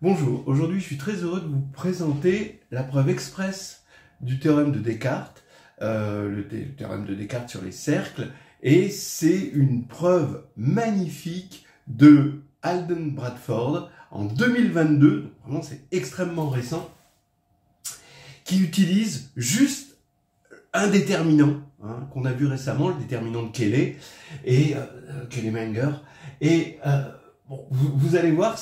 Bonjour, aujourd'hui je suis très heureux de vous présenter la preuve express du théorème de Descartes, le théorème de Descartes sur les cercles, et c'est une preuve magnifique de Alden Bradford en 2022, donc vraiment c'est extrêmement récent, qui utilise juste un déterminant, qu'on a vu récemment, le déterminant de Cayley, et Cayley-Menger, et bon, vous allez voir,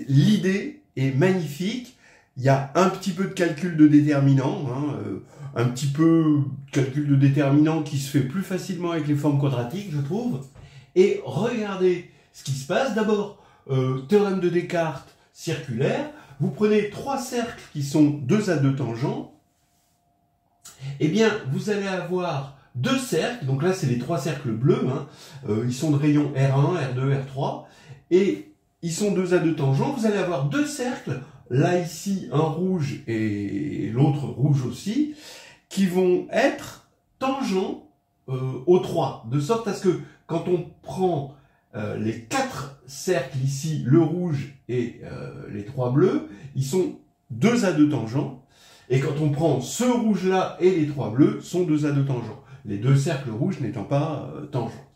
l'idée est magnifique. Il y a un petit peu de calcul de déterminant, un petit peu de calcul de déterminant qui se fait plus facilement avec les formes quadratiques, je trouve. Et regardez ce qui se passe. D'abord, théorème de Descartes circulaire. Vous prenez trois cercles qui sont 2 à 2 tangents. Eh bien, vous allez avoir deux cercles. Donc là, c'est les trois cercles bleus. Ils sont de rayon R1, R2, R3. Et ils sont 2 à 2 tangents. Vous allez avoir deux cercles, là ici un rouge et l'autre rouge aussi, qui vont être tangents aux 3. De sorte à ce que quand on prend les 4 cercles ici, le rouge et les 3 bleus, ils sont 2 à 2 tangents. Et quand on prend ce rouge-là et les 3 bleus, sont 2 à 2 tangents. Les deux cercles rouges n'étant pas tangents.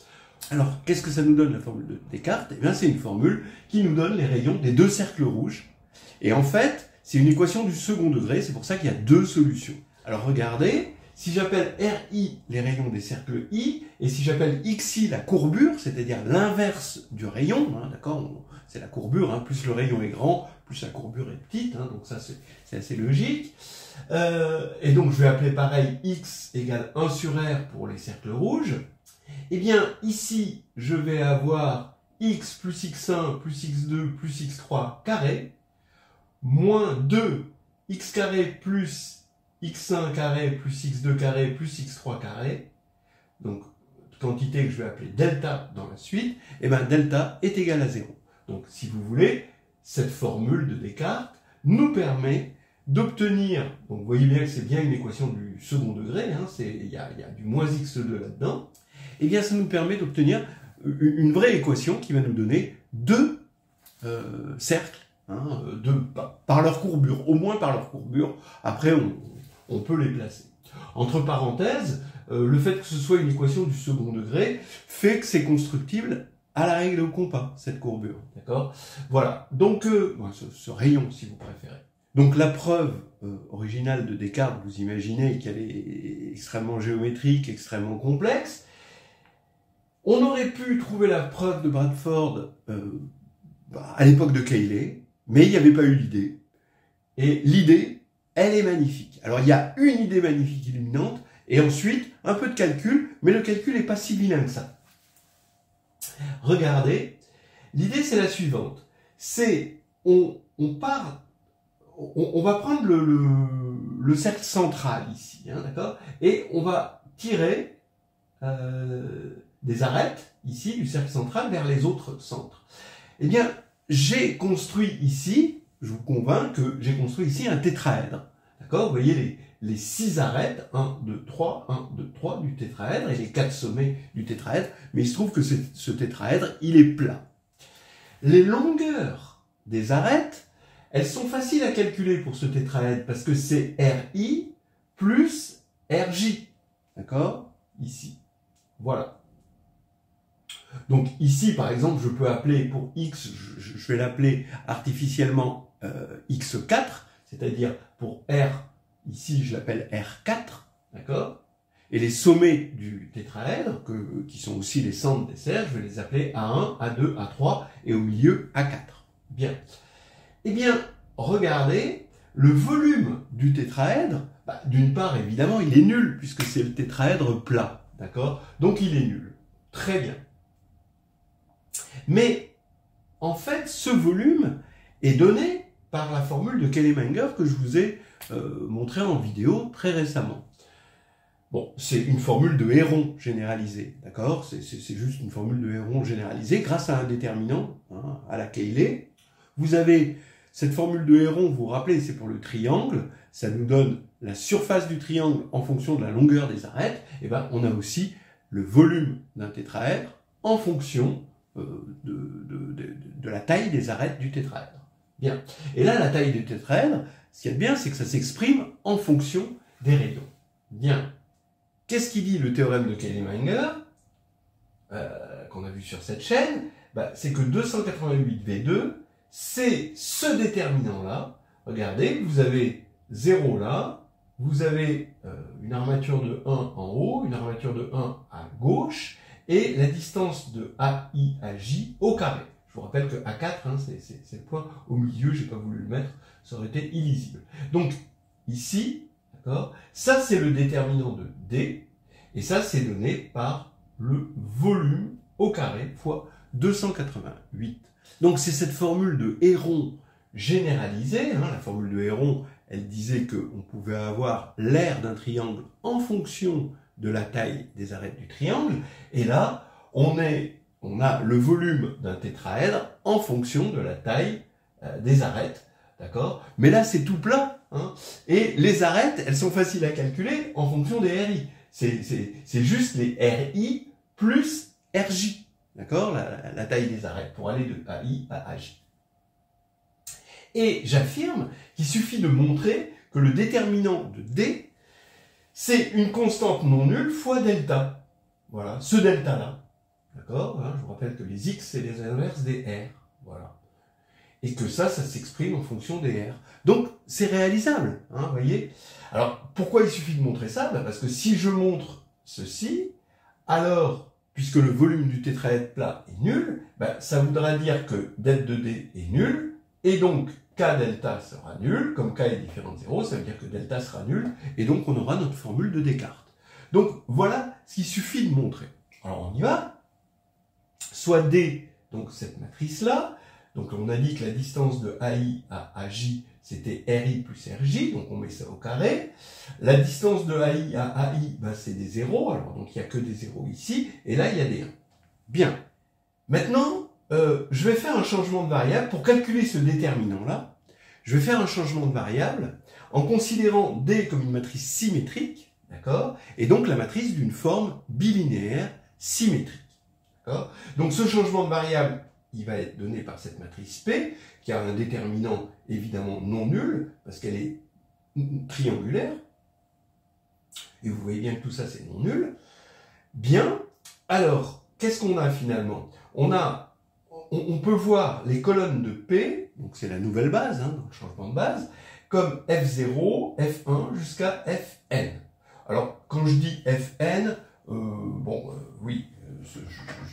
Alors, qu'est-ce que ça nous donne la formule de Descartes? Eh bien, c'est une formule qui nous donne les rayons des deux cercles rouges. Et en fait, c'est une équation du second degré, c'est pour ça qu'il y a deux solutions. Alors, regardez, si j'appelle RI les rayons des cercles I, et si j'appelle XI la courbure, c'est-à-dire l'inverse du rayon, d'accord, c'est la courbure, plus le rayon est grand, plus la courbure est petite, donc ça c'est assez logique. Et donc, je vais appeler pareil X égale 1 sur R pour les cercles rouges. Eh bien, ici, je vais avoir x plus x1 plus x2 plus x3 carré, moins 2 x carré plus x1 carré plus x2 carré plus x3 carré, donc quantité que je vais appeler delta dans la suite, et bien delta est égal à 0. Donc, si vous voulez, cette formule de Descartes nous permet d'obtenir, donc vous voyez bien que c'est bien une équation du second degré, il y a du moins x2 là-dedans, et bien ça nous permet d'obtenir une vraie équation qui va nous donner deux cercles, par leur courbure, au moins par leur courbure. Après, on peut les placer. Entre parenthèses, le fait que ce soit une équation du second degré fait que c'est constructible à la règle au compas, cette courbure. D'accord ? Voilà. Donc, ce rayon, si vous préférez. Donc, la preuve originale de Descartes, vous imaginez qu'elle est extrêmement géométrique, extrêmement complexe. On aurait pu trouver la preuve de Bradford à l'époque de Cayley, mais il n'y avait pas eu l'idée. Et l'idée, elle est magnifique. Alors, il y a une idée magnifique illuminante, et ensuite, un peu de calcul, mais le calcul n'est pas si vilain que ça. Regardez, l'idée c'est la suivante. C'est, on va prendre le cercle central ici, d'accord, et on va tirer des arêtes, ici, du cercle central vers les autres centres. Eh bien, j'ai construit ici, je vous convainc que j'ai construit ici un tétraèdre. D'accord? Vous voyez les 6 arêtes, 1, 2, 3, 1, 2, 3 du tétraèdre, et les 4 sommets du tétraèdre, mais il se trouve que ce tétraèdre, il est plat. Les longueurs des arêtes, elles sont faciles à calculer pour ce tétraèdre, parce que c'est RI plus RJ. D'accord? Ici. Voilà. Donc ici, par exemple, je peux appeler pour x, je vais l'appeler artificiellement x4, c'est-à-dire pour r, ici je l'appelle r4, d'accord? Et les sommets du tétraèdre, qui sont aussi les centres des cercles, je vais les appeler A1, A2, A3, et au milieu A4. Bien. Eh bien, regardez, le volume du tétraèdre, d'une part, évidemment, il est nul, puisque c'est le tétraèdre plat, d'accord? Donc il est nul. Très bien. Mais, en fait, ce volume est donné par la formule de Cayley-Menger que je vous ai montré en vidéo très récemment. Bon, c'est une formule de Héron généralisée, d'accord? C'est juste une formule de Héron généralisée grâce à un déterminant, à la Cayley. Vous avez cette formule de Héron, vous vous rappelez, c'est pour le triangle, ça nous donne la surface du triangle en fonction de la longueur des arêtes, et bien on a aussi le volume d'un tétraèdre en fonction de la taille des arêtes du tétraèdre. Bien. Et là, la taille du tétraèdre, ce qu'il y a de bien, c'est que ça s'exprime en fonction des rayons. Bien. Qu'est-ce qu'il dit le théorème de Kelly-Menger, qu'on a vu sur cette chaîne? C'est que 288V2, c'est ce déterminant-là. Regardez, vous avez 0 là, vous avez une armature de 1 en haut, une armature de 1 à gauche, et la distance de AI à J au carré. Je vous rappelle que A4, hein, c'est le point au milieu, j'ai pas voulu le mettre, ça aurait été illisible. Donc, ici, d'accord, ça c'est le déterminant de D, et ça c'est donné par le volume au carré fois 288. Donc c'est cette formule de Héron généralisée, hein, la formule de Héron, elle disait qu'on pouvait avoir l'aire d'un triangle en fonction de la taille des arêtes du triangle, et là, on a le volume d'un tétraèdre en fonction de la taille des arêtes, d'accord? Mais là, c'est tout plat, hein, et les arêtes, elles sont faciles à calculer en fonction des RI. C'est juste les RI plus RJ, d'accord? La taille des arêtes, pour aller de AI à AJ. Et j'affirme qu'il suffit de montrer que le déterminant de D, c'est une constante non nulle fois delta. Voilà, ce delta-là. D'accord, hein, je vous rappelle que les X, c'est les inverses des R. Voilà. Et que ça s'exprime en fonction des R. Donc, c'est réalisable, hein, vous voyez. Alors, pourquoi il suffit de montrer ça? Parce que si je montre ceci, alors, puisque le volume du tétraèdre plat est nul, ça voudra dire que det de D est nul, et donc, K delta sera nul, comme K est différent de 0, ça veut dire que delta sera nul, et donc on aura notre formule de Descartes. Donc voilà ce qu'il suffit de montrer. Alors on y va. Soit D, donc cette matrice-là, donc on a dit que la distance de AI à AJ, c'était RI plus RJ, donc on met ça au carré. La distance de AI à AI, c'est des zéros, alors donc il n'y a que des zéros ici, et là il y a des 1. Bien. Maintenant, je vais faire un changement de variable pour calculer ce déterminant-là. Je vais faire un changement de variable en considérant D comme une matrice symétrique, d'accord, et donc la matrice d'une forme bilinéaire symétrique. D'accord. Donc ce changement de variable, il va être donné par cette matrice P, qui a un déterminant évidemment non nul, parce qu'elle est triangulaire, et vous voyez bien que tout ça c'est non nul. Bien, alors, qu'est-ce qu'on a finalement? On peut voir les colonnes de P, donc c'est la nouvelle base, hein, donc le changement de base, comme F0, F1 jusqu'à Fn. Alors, quand je dis Fn, oui,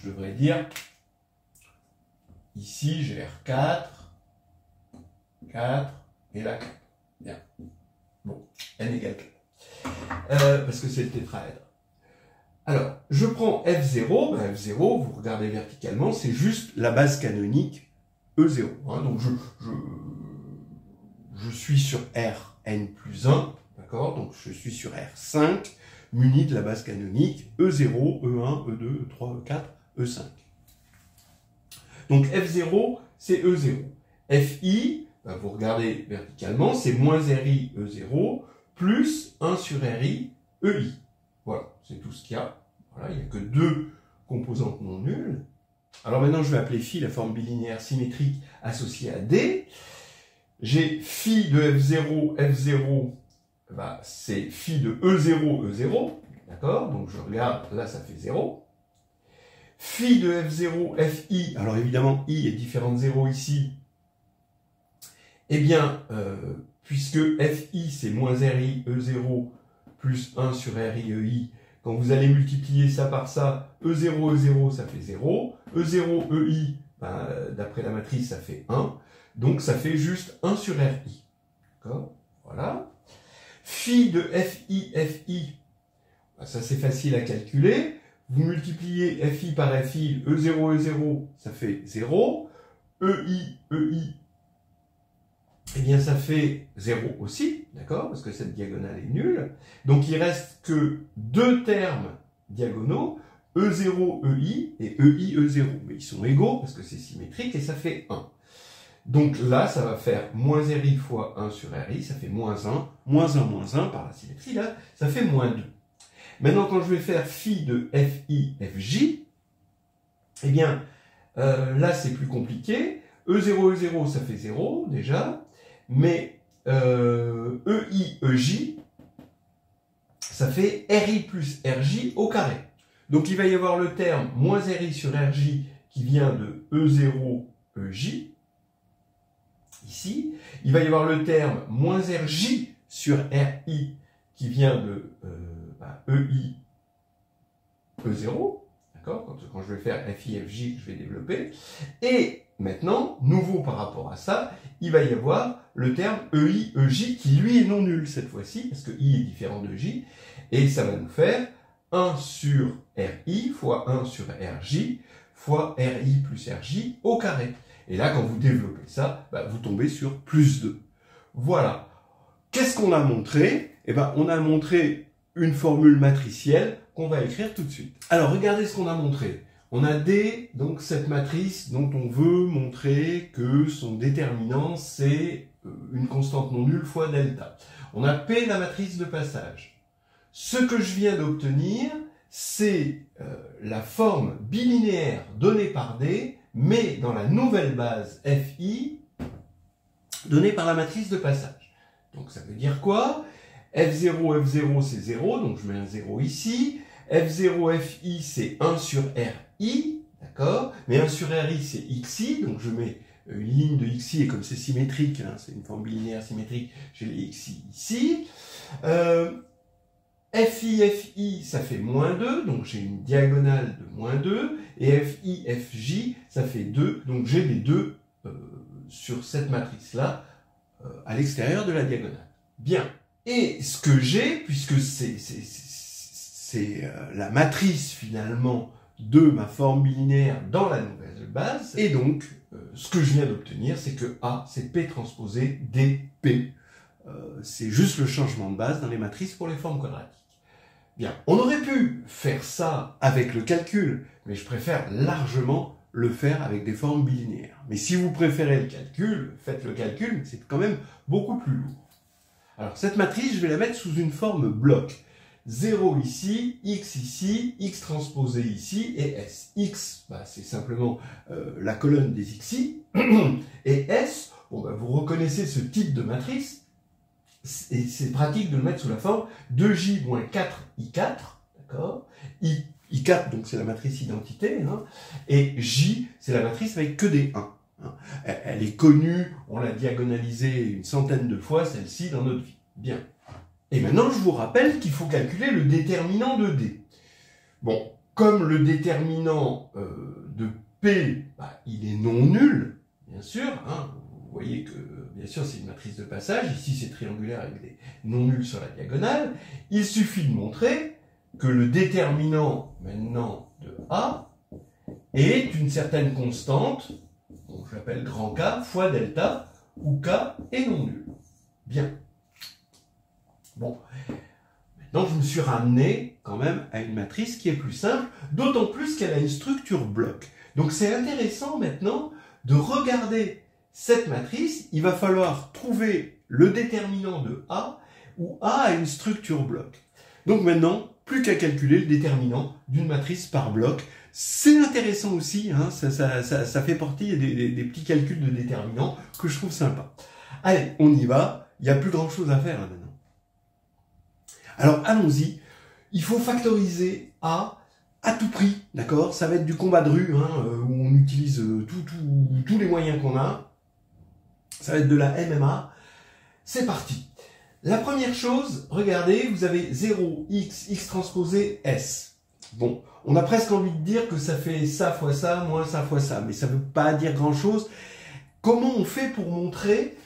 je devrais dire, ici j'ai R4, 4, et là 4. Bien. Bon, n égale 4. Parce que c'est le tétraèdre. Alors, je prends F0, F0, vous regardez verticalement, c'est juste la base canonique E0. Hein, donc je suis sur Rn plus 1, d'accord? Donc je suis sur R5, muni de la base canonique E0, E1, E2, E3, E4, E5. Donc F0, c'est E0. Fi, vous regardez verticalement, c'est moins Ri E0, plus 1 sur Ri Ei. Voilà, c'est tout ce qu'il y a. Voilà, il n'y a que deux composantes non nulles. Alors maintenant, je vais appeler phi la forme bilinéaire symétrique associée à D. J'ai phi de F0, F0, c'est phi de E0, E0. D'accord? Donc je regarde, là ça fait 0. Phi de F0, Fi, alors évidemment, I est différent de 0 ici. Eh bien, puisque Fi c'est moins Ri, E0, plus 1 sur Ri, Ei, quand vous allez multiplier ça par ça, E0, E0, ça fait 0. E0, Ei, d'après la matrice, ça fait 1. Donc ça fait juste 1 sur Ri. D'accord? Voilà. Phi de Fi, Fi, ça c'est facile à calculer. Vous multipliez Fi par Fi, E0, E0, ça fait 0. Ei, Ei, eh bien ça fait 0 aussi, d'accord, parce que cette diagonale est nulle. Donc il reste que deux termes diagonaux, E0, Ei et Ei, E0. Mais ils sont égaux parce que c'est symétrique et ça fait 1. Donc là, ça va faire moins Ri fois 1 sur Ri, ça fait moins 1, moins 1, moins 1 par la symétrie, là, ça fait moins 2. Maintenant, quand je vais faire phi de Fi, Fj, eh bien, là c'est plus compliqué. E0, E0, ça fait 0, déjà. Mais EI, EJ, ça fait RI plus RJ au carré. Donc il va y avoir le terme moins RI sur RJ qui vient de E0, EJ. Ici. Il va y avoir le terme moins RJ sur RI qui vient de EI, E0. D'accord ? Quand je vais faire FI, FJ, je vais développer. Et maintenant, nouveau par rapport à ça, il va y avoir le terme EI, EJ qui lui est non nul cette fois-ci, parce que I est différent de J. Et ça va nous faire 1 sur RI fois 1 sur RJ fois RI plus RJ au carré. Et là, quand vous développez ça, vous tombez sur plus 2. Voilà. Qu'est-ce qu'on a montré? Eh ben, on a montré une formule matricielle qu'on va écrire tout de suite. Alors, regardez ce qu'on a montré. On a D, donc cette matrice dont on veut montrer que son déterminant, c'est une constante non nulle fois delta. On a P, la matrice de passage. Ce que je viens d'obtenir, c'est la forme bilinéaire donnée par D, mais dans la nouvelle base FI, donnée par la matrice de passage. Donc ça veut dire quoi? F0, F0 c'est 0, donc je mets un 0 ici. F0, FI c'est 1 sur RI, d'accord? Mais 1 sur RI c'est XI, donc je mets une ligne de XI, et comme c'est symétrique, hein, c'est une forme bilinéaire symétrique, j'ai les XI ici. FI, ça fait moins 2, donc j'ai une diagonale de moins 2, et FI, FJ, ça fait 2, donc j'ai les 2 sur cette matrice-là, à l'extérieur de la diagonale. Bien. Et ce que j'ai, puisque c'est la matrice finalement de ma forme bilinéaire dans la nouvelle base, et donc ce que je viens d'obtenir, c'est que A, c'est P transposé DP. C'est juste le changement de base dans les matrices pour les formes quadratiques. Bien, on aurait pu faire ça avec le calcul, mais je préfère largement le faire avec des formes bilinéaires. Mais si vous préférez le calcul, faites le calcul, mais c'est quand même beaucoup plus lourd. Alors, cette matrice, je vais la mettre sous une forme bloc. 0 ici, X ici, X transposé ici, et S. X, c'est simplement la colonne des XI, et S, vous reconnaissez ce type de matrice, et c'est pratique de le mettre sous la forme 2J moins 4I4, d'accord? I4, donc c'est la matrice identité, hein, et J, c'est la matrice avec que des 1. Hein. Elle est connue, on l'a diagonalisée une centaine de fois, celle-ci, dans notre vie. Bien. Et maintenant, je vous rappelle qu'il faut calculer le déterminant de D. Bon, comme le déterminant de P, il est non nul, bien sûr, hein, vous voyez que, bien sûr, c'est une matrice de passage, ici c'est triangulaire avec des non nuls sur la diagonale, il suffit de montrer que le déterminant, maintenant, de A, est une certaine constante, donc j'appelle grand K, fois delta, où K est non nul. Bien. Bon. Maintenant, je me suis ramené, quand même, à une matrice qui est plus simple, d'autant plus qu'elle a une structure bloc. Donc c'est intéressant, maintenant, de regarder cette matrice. Il va falloir trouver le déterminant de A, où A a une structure bloc. Donc maintenant, plus qu'à calculer le déterminant d'une matrice par bloc. C'est intéressant aussi, hein, ça fait partie des petits calculs de déterminants que je trouve sympa. Allez, on y va, il n'y a plus grand chose à faire là, maintenant. Alors allons-y, il faut factoriser A à tout prix, d'accord? Ça va être du combat de rue, hein, où on utilise tous les moyens qu'on a. Ça va être de la MMA. C'est parti. La première chose, regardez, vous avez 0, x, x transposé, s. Bon, on a presque envie de dire que ça fait ça fois ça, moins ça fois ça, mais ça ne veut pas dire grand-chose. Comment on fait pour montrer,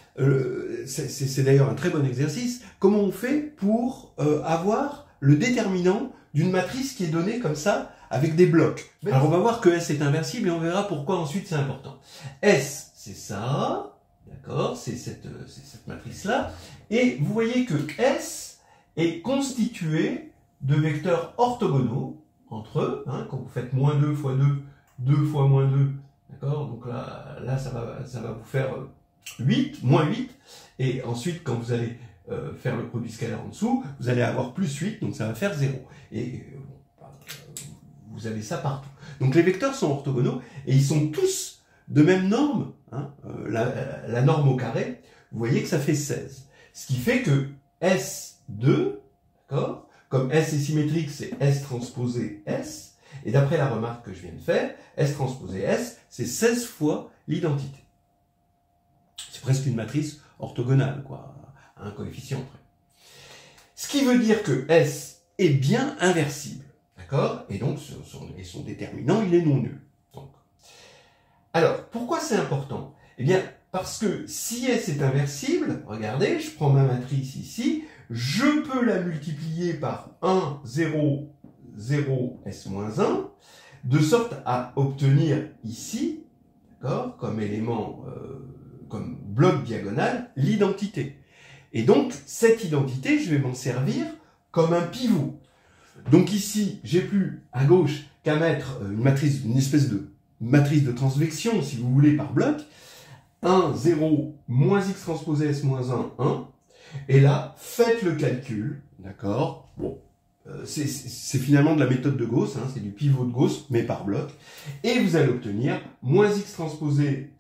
c'est d'ailleurs un très bon exercice, comment on fait pour avoir le déterminant d'une matrice qui est donnée comme ça, avec des blocs. Alors on va voir que S est inversible et on verra pourquoi ensuite c'est important. S, c'est ça, d'accord, c'est cette matrice-là, et vous voyez que S est constitué de vecteurs orthogonaux entre eux, hein, quand vous faites moins 2 fois 2, 2 fois moins 2, d'accord, donc là ça va vous faire 8, moins 8, et ensuite quand vous allez faire le produit scalaire en dessous, vous allez avoir plus 8, donc ça va faire 0. Et vous avez ça partout. Donc les vecteurs sont orthogonaux, et ils sont tous de même norme, hein, la norme au carré, vous voyez que ça fait 16. Ce qui fait que S2, d'accord, comme S est symétrique, c'est S transposé S, et d'après la remarque que je viens de faire, S transposé S, c'est 16 fois l'identité. C'est presque une matrice orthogonale, quoi, à un coefficient près. Ce qui veut dire que S est bien inversible, d'accord, et donc son déterminant, il est non nul. Donc. Alors, pourquoi c'est important? Eh bien, parce que si S est inversible, regardez, je prends ma matrice ici, je peux la multiplier par 1, 0, 0, S-1, de sorte à obtenir ici, d'accord, comme élément, comme bloc diagonal, l'identité. Et donc, cette identité, je vais m'en servir comme un pivot. Donc ici, j'ai plus à gauche qu'à mettre une espèce de matrice de transvection, si vous voulez, par bloc. 1, 0, moins x transposé S moins 1, 1. Et là, faites le calcul, d'accord? Bon, c'est finalement de la méthode de Gauss, hein, c'est du pivot de Gauss, mais par bloc. Et vous allez obtenir moins x transposé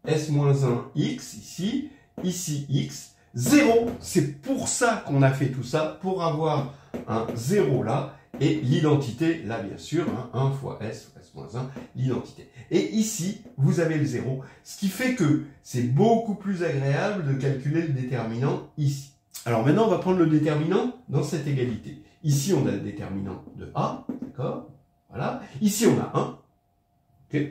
S moins 1, x, ici x, 0. C'est pour ça qu'on a fait tout ça, pour avoir un 0 là, et l'identité, là bien sûr, hein, 1 fois S, S moins 1, l'identité. Et ici, vous avez le 0, ce qui fait que c'est beaucoup plus agréable de calculer le déterminant ici. Alors maintenant, on va prendre le déterminant dans cette égalité. Ici, on a le déterminant de A, d'accord? Voilà. Ici, on a 1. Ok.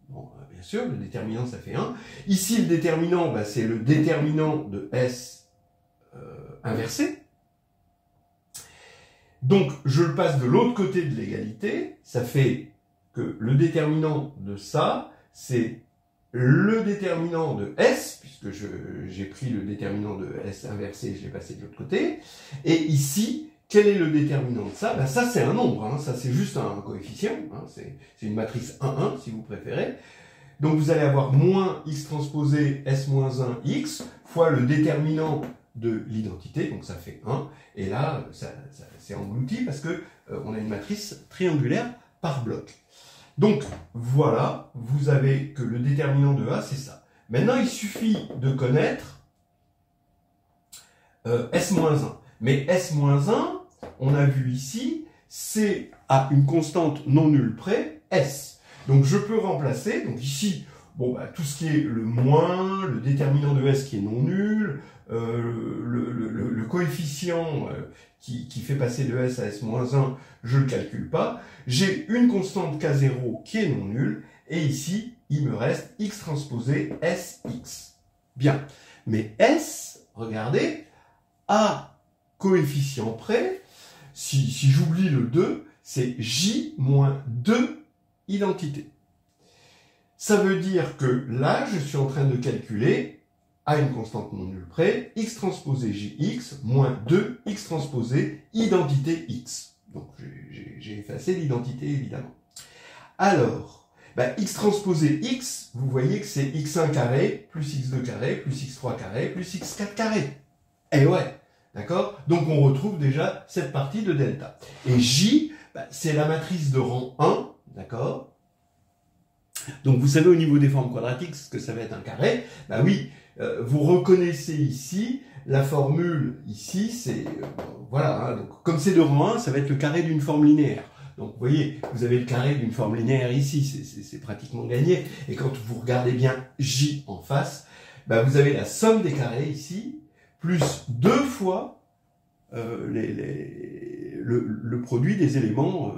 Bon, bien sûr, le déterminant, ça fait 1. Ici, le déterminant, bah, c'est le déterminant de S inversé. Donc, je le passe de l'autre côté de l'égalité. Ça fait que le déterminant de ça, c'est le déterminant de S, puisque j'ai pris le déterminant de S inversé, je l'ai passé de l'autre côté. Et ici, quel est le déterminant de ça? Ben ça, c'est un nombre, hein. Ça, c'est juste un coefficient. Hein. C'est une matrice 1-1, si vous préférez. Donc, vous allez avoir moins x transposé S moins 1 x fois le déterminant de l'identité, donc ça fait 1. Et là, c'est englouti parce que on a une matrice triangulaire par bloc. Donc, voilà, vous avez que le déterminant de A, c'est ça. Maintenant, il suffit de connaître S-1. Mais S-1, on a vu ici, c'est à une constante non nulle près, S. Donc, je peux remplacer, donc ici, bon, bah, tout ce qui est le moins, le déterminant de S qui est non nul, le coefficient qui fait passer de S à S-1, je ne le calcule pas. J'ai une constante K0 qui est non nulle, et ici, il me reste x transposé SX. Bien. Mais S, regardez, à coefficient près, si j'oublie le 2, c'est J moins 2 identité. Ça veut dire que là, je suis en train de calculer à une constante non nulle près, x transposé jx moins 2 x transposé identité x. Donc, j'ai effacé l'identité, évidemment. Alors, bah, x transposé x, vous voyez que c'est x1 carré, plus x2 carré, plus x3 carré, plus x4 carré. Eh ouais, d'accord? Donc, on retrouve déjà cette partie de delta. Et J, bah, c'est la matrice de rang 1, d'accord? Donc, vous savez au niveau des formes quadratiques ce que ça va être un carré. Bah oui, vous reconnaissez ici, la formule ici, c'est, voilà, hein, donc, comme c'est de rang 1, ça va être le carré d'une forme linéaire. Donc, vous voyez, vous avez le carré d'une forme linéaire ici, c'est pratiquement gagné. Et quand vous regardez bien J en face, bah, vous avez la somme des carrés ici, plus 2 fois le produit des éléments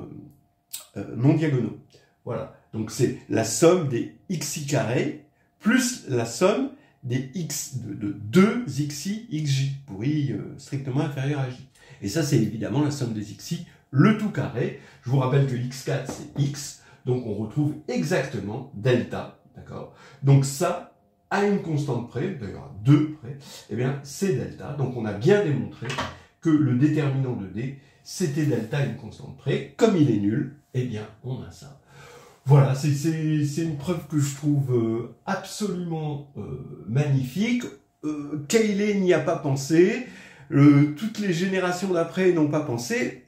non diagonaux. Voilà. Donc, c'est la somme des xi carrés plus la somme des x de 2 xi xj pour i strictement inférieur à j. Et ça, c'est évidemment la somme des xi, le tout carré. Je vous rappelle que x4, c'est x. Donc, on retrouve exactement delta. D'accord? Donc, ça, à une constante près, d'ailleurs à 2 près, eh bien, c'est delta. Donc, on a bien démontré que le déterminant de D, c'était delta à une constante près. Comme il est nul, eh bien, on a ça. Voilà, c'est une preuve que je trouve absolument magnifique. Cayley n'y a pas pensé, toutes les générations d'après n'ont pas pensé.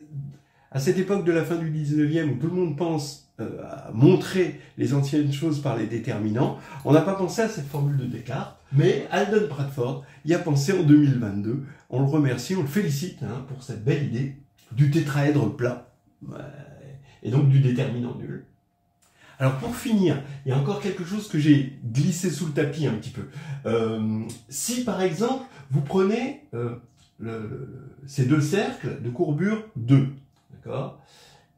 À cette époque de la fin du 19e, où tout le monde pense à montrer les anciennes choses par les déterminants, on n'a pas pensé à cette formule de Descartes, mais Alden Bradford y a pensé en 2022. On le remercie, on le félicite pour cette belle idée du tétraèdre plat, et donc du déterminant nul. Alors pour finir, il y a encore quelque chose que j'ai glissé sous le tapis un petit peu. Si par exemple, vous prenez ces deux cercles de courbure 2, d'accord,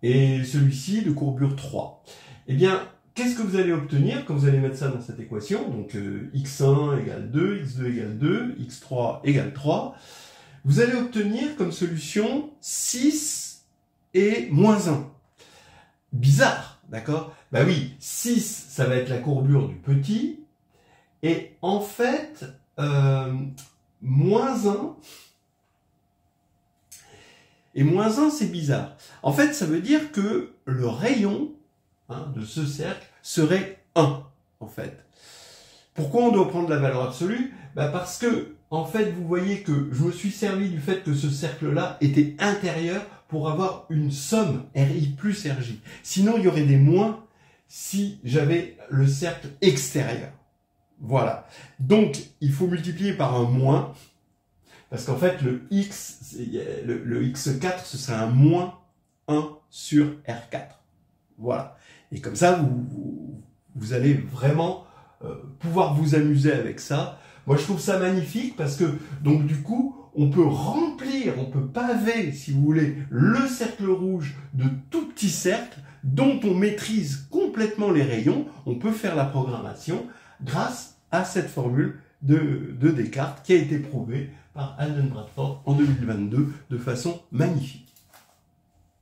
et celui-ci de courbure 3, eh bien, qu'est-ce que vous allez obtenir quand vous allez mettre ça dans cette équation? Donc x1 égale 2, x2 égale 2, x3 égale 3. Vous allez obtenir comme solution 6 et moins 1. Bizarre, d'accord? Bah oui, 6, ça va être la courbure du petit, et en fait, moins 1, et moins 1, c'est bizarre. En fait, ça veut dire que le rayon de ce cercle serait 1, en fait. Pourquoi on doit prendre la valeur absolue? Bah parce que, en fait, vous voyez que je me suis servi du fait que ce cercle-là était intérieur pour avoir une somme RI plus RJ. Sinon, il y aurait des moins si j'avais le cercle extérieur. Voilà. Donc, il faut multiplier par un moins, parce qu'en fait, le x4, ce serait un moins 1 sur R4. Voilà. Et comme ça, vous allez vraiment pouvoir vous amuser avec ça. Moi, je trouve ça magnifique parce que, donc du coup, on peut remplir, on peut paver, si vous voulez, le cercle rouge de tout petits cercles dont on maîtrise complètement les rayons. On peut faire la programmation grâce à cette formule de Descartes qui a été prouvée par Alden Bradford en 2022 de façon magnifique.